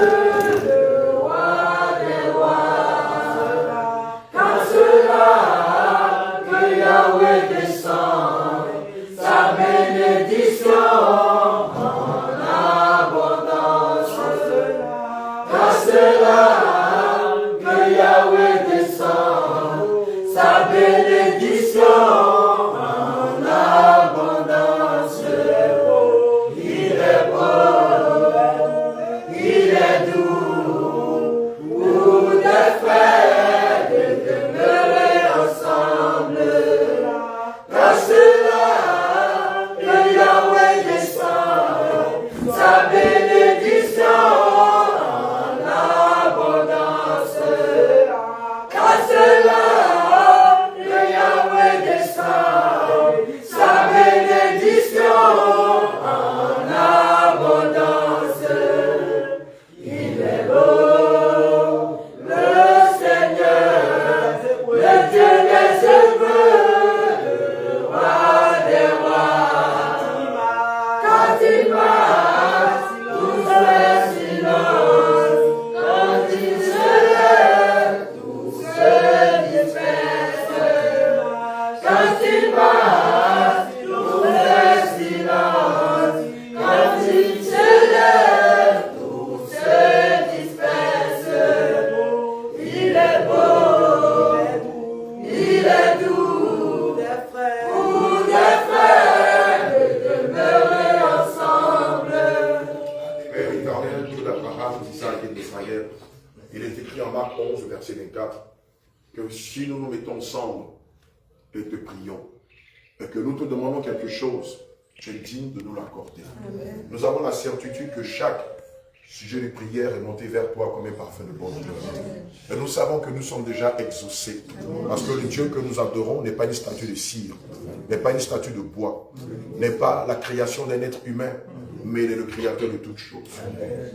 [SPEAKER 4] Il est écrit en Marc 11, verset 24, que si nous nous mettons ensemble et te prions, et que nous te demandons quelque chose, tu es digne de nous l'accorder. Nous avons la certitude que chaque sujet de prière est monté vers toi comme un parfum de bonne odeur. Et nous savons que nous sommes déjà exaucés. Parce que le Dieu que nous adorons n'est pas une statue de cire, n'est pas une statue de bois, n'est pas la création d'un être humain, mais il est le créateur de toutes choses.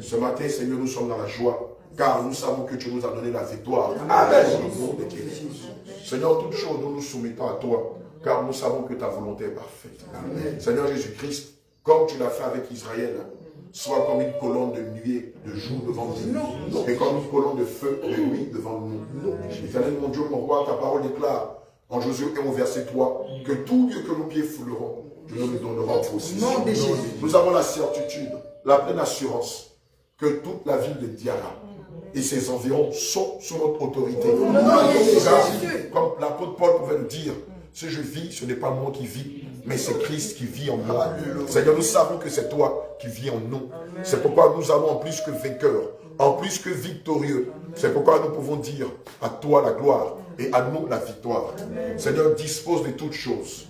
[SPEAKER 4] Ce matin, Seigneur, nous sommes dans la joie, car nous savons que tu nous as donné la victoire. Amen. Seigneur, toutes choses, nous nous soumettons à toi, car nous savons que ta volonté est parfaite. Amen. Seigneur Jésus-Christ, comme tu l'as fait avec Israël, sois comme une colonne de nuée de jour devant nous, et comme une colonne de feu de nuit devant nous. Éternel, mon Dieu, mon roi, ta parole déclare en Josué 1 au verset 3 que tout lieu que nos pieds fouleront, nous nous donnerons possession. Nous avons la certitude, la pleine assurance que toute la ville de Diara et ses environs sont sous notre autorité. Comme l'apôtre Paul pouvait le dire, si je vis, ce n'est pas moi qui vis, mais c'est Christ qui vit en moi. Seigneur, nous savons que c'est toi qui vis en nous. C'est pourquoi nous avons en plus que vainqueurs, en plus que victorieux. C'est pourquoi nous pouvons dire à toi la gloire et à nous la victoire. Seigneur, dispose de toutes choses,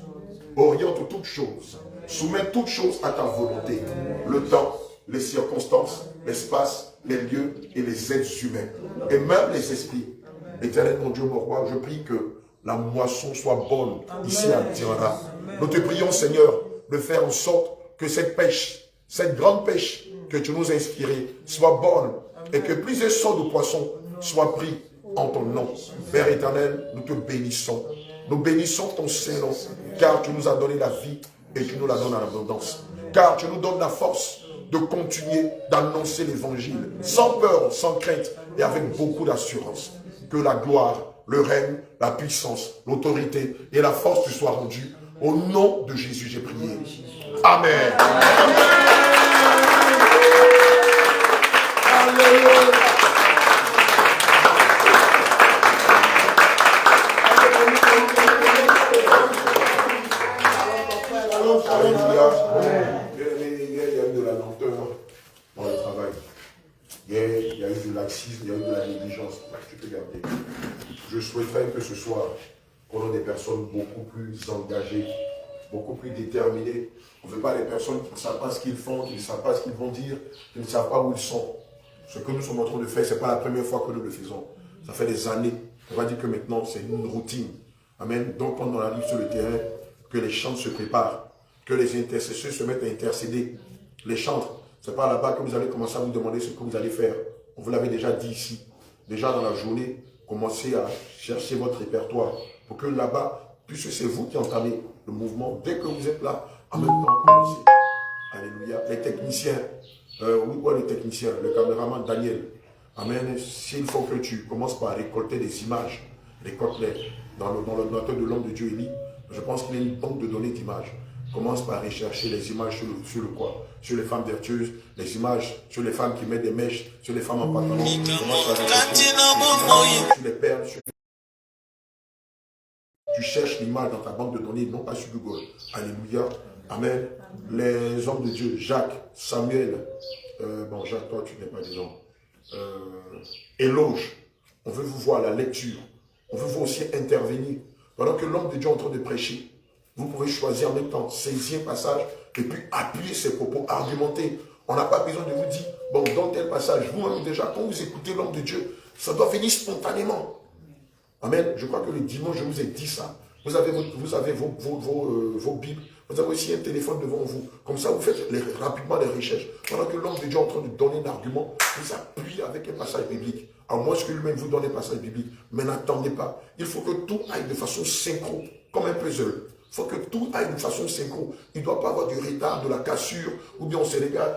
[SPEAKER 4] oriente toutes choses, soumets toutes choses à ta volonté. Le temps, les circonstances, l'espace, les lieux et les êtres humains, et même les esprits. Éternel, mon Dieu, mon roi, je prie que la moisson soit bonne ici à Diara. Nous te prions, Seigneur, de faire en sorte que cette pêche, cette grande pêche que tu nous as inspirée, soit bonne et que plusieurs sortes de poissons soient pris en ton nom. Père éternel, nous te bénissons. Nous bénissons ton Saint-Nom, car tu nous as donné la vie et tu nous la donnes en abondance. Car tu nous donnes la force de continuer d'annoncer l'évangile sans peur, sans crainte et avec beaucoup d'assurance. Que la gloire, le règne, la puissance, l'autorité et la force te soient rendues. Au nom de Jésus, j'ai prié. Amen. Alléluia. Il y a eu de la lenteur dans le travail. Il y a eu de laxisme, il y a eu de la négligence. Tu peux garder. Je souhaiterais que ce soir, qu'on ait des personnes beaucoup plus engagées, beaucoup plus déterminées. On ne veut pas des personnes qui ne savent pas ce qu'ils font, qui ne savent pas ce qu'ils vont dire, qui ne savent pas où ils sont. Ce que nous sommes en train de faire, ce n'est pas la première fois que nous le faisons. Ça fait des années. On va dire que maintenant, c'est une routine. Amen. Donc, quand on arrive sur le terrain, que les chantres se préparent, que les intercesseurs se mettent à intercéder. Les chantres, ce n'est pas là-bas que vous allez commencer à vous demander ce que vous allez faire. On vous l'avait déjà dit ici. Déjà dans la journée, commencez à chercher votre répertoire pour que là-bas, puisque c'est vous qui entamez le mouvement, dès que vous êtes là, en même temps, commencez. Alléluia. Les techniciens, les techniciens, le caméraman Daniel, amen. S'il faut que tu commences par récolter des images, récolte-les dans l'ordinateur de l'homme de Dieu Élie, je pense qu'il y a une banque de données d'images. Commence par rechercher les images sur le quoi? Sur les femmes vertueuses, les images sur les femmes qui mettent des mèches, sur les femmes en pantalon. Commence par rechercher sur les perles. Tu cherches l'image dans ta banque de données, non pas sur Google. Alléluia. Amen. Les hommes de Dieu, Jacques, Samuel, Jacques, toi tu n'es pas dedans. Éloge. On veut vous voir la lecture. On veut vous aussi intervenir. Pendant que l'homme de Dieu est en train de prêcher, vous pouvez choisir en même temps, saisir un passage et puis appuyer ses propos, argumenter. On n'a pas besoin de vous dire, bon, dans tel passage, vous-même déjà, quand vous écoutez l'homme de Dieu, ça doit venir spontanément. Amen. Je crois que le dimanche, je vous ai dit ça. Vous avez vos Bibles, vous avez aussi un téléphone devant vous. Comme ça, vous faites rapidement les recherches. Pendant que l'homme de Dieu est en train de donner un argument, vous appuyez avec un passage biblique. À moins que lui-même vous donne un passage biblique. Mais n'attendez pas. Il faut que tout aille de façon synchro, comme un puzzle. Il faut que tout aille de façon synchro. Il ne doit pas avoir du retard, de la cassure, ou bien on se regarde.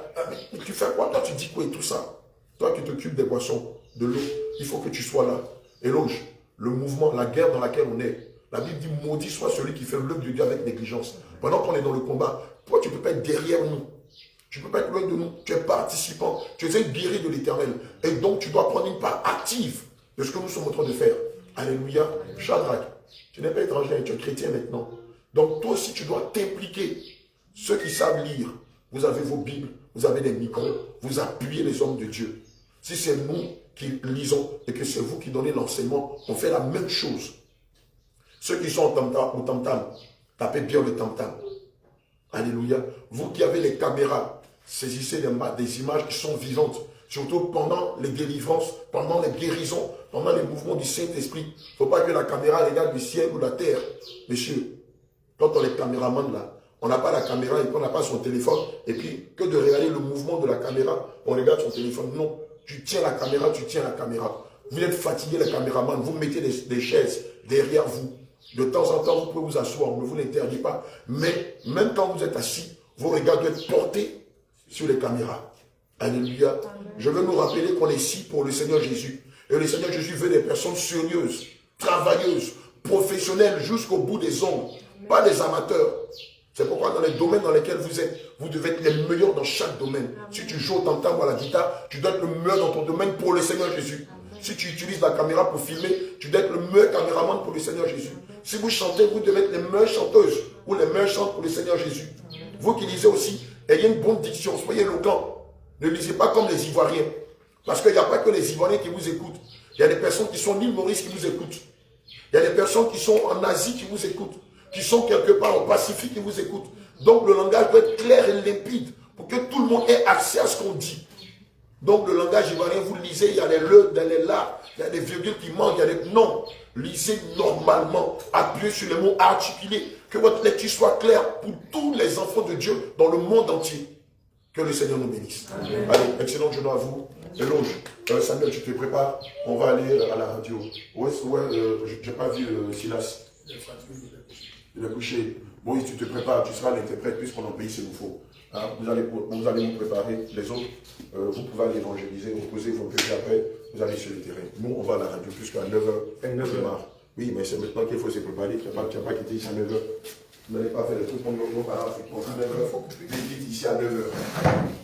[SPEAKER 4] Mais tu fais quoi? Toi, tu dis quoi et tout ça? Toi qui t'occupes des boissons, de l'eau, il faut que tu sois là. Éloge le mouvement, la guerre dans laquelle on est. La Bible dit, maudit soit celui qui fait l'œuvre de Dieu avec négligence. Pendant qu'on est dans le combat, toi, tu ne peux pas être derrière nous. Tu ne peux pas être loin de nous. Tu es participant. Tu es un guerrier de l'Éternel. Et donc, tu dois prendre une part active de ce que nous sommes en train de faire. Alléluia. Shadrach, tu n'es pas étranger, tu es chrétien maintenant. Donc, toi aussi, tu dois t'impliquer. Ceux qui savent lire, vous avez vos Bibles, vous avez des micros, vous appuyez les hommes de Dieu. Si c'est nous qui lisons et que c'est vous qui donnez l'enseignement, on fait la même chose. Ceux qui sont au tam-tam, tapez bien le tam-tam. Alléluia. Vous qui avez les caméras, saisissez des images qui sont vivantes. surtout pendant les délivrances, pendant les guérisons, pendant les mouvements du Saint-Esprit. Il ne faut pas que la caméra regarde le ciel ou la terre. Messieurs, quand on est caméraman là, on n'a pas la caméra et puis on n'a pas son téléphone. Et puis, que de regarder le mouvement de la caméra, on regarde son téléphone. Non, tu tiens la caméra, tu tiens la caméra. Vous êtes fatigué, les caméramans, vous mettez des chaises derrière vous. De temps en temps, vous pouvez vous asseoir, on ne vous l'interdit pas. Mais même quand vous êtes assis, vos regards doivent être portés sur les caméras. Alléluia. Je veux nous rappeler qu'on est ici pour le Seigneur Jésus. Et le Seigneur Jésus veut des personnes sérieuses, travailleuses, professionnelles jusqu'au bout des ongles. Pas des amateurs. C'est pourquoi dans les domaines dans lesquels vous êtes, vous devez être les meilleurs dans chaque domaine. Si tu joues au tam-tam ou à la guitare, tu dois être le meilleur dans ton domaine pour le Seigneur Jésus. Si tu utilises la caméra pour filmer, tu dois être le meilleur caméraman pour le Seigneur Jésus. Si vous chantez, vous devez être les meilleures chanteuses ou les meilleurs chanteurs pour le Seigneur Jésus. Vous qui lisez aussi, ayez une bonne diction, soyez éloquent. Ne lisez pas comme les Ivoiriens. Parce qu'il n'y a pas que les Ivoiriens qui vous écoutent. Il y a des personnes qui sont en île Maurice qui vous écoutent. Il y a des personnes qui sont en Asie qui vous écoutent. Qui sont quelque part au Pacifique qui vous écoutent. Donc le langage doit être clair et limpide pour que tout le monde ait accès à ce qu'on dit. Donc le langage ivoirien, vous lisez, il y a les le, les la, il y a des virgules qui manquent, il y a des non. Lisez normalement, appuyez sur les mots articulés, que votre lecture soit claire pour tous les enfants de Dieu dans le monde entier. Que le Seigneur nous bénisse. Amen. Allez, excellent journée à vous. Éloge. Samuel, tu te prépares, on va aller à la radio. Ouais, je n'ai pas vu Silas. Il est couché. Bon, tu te prépares, tu seras l'interprète puisqu'on est en pays, c'est nous faut. Hein, vous allez vous préparer. Les autres, vous pouvez aller évangéliser, reposer vos péchés après, vous allez sur le terrain. Nous, on va à la radio jusqu'à 9h. 9h. Oui, mais c'est maintenant qu'il faut se préparer. Tu n'as pas quitté ici à 9h. Vous n'allez pas faire le truc comme nos parents. Il faut que tu ici à 9h.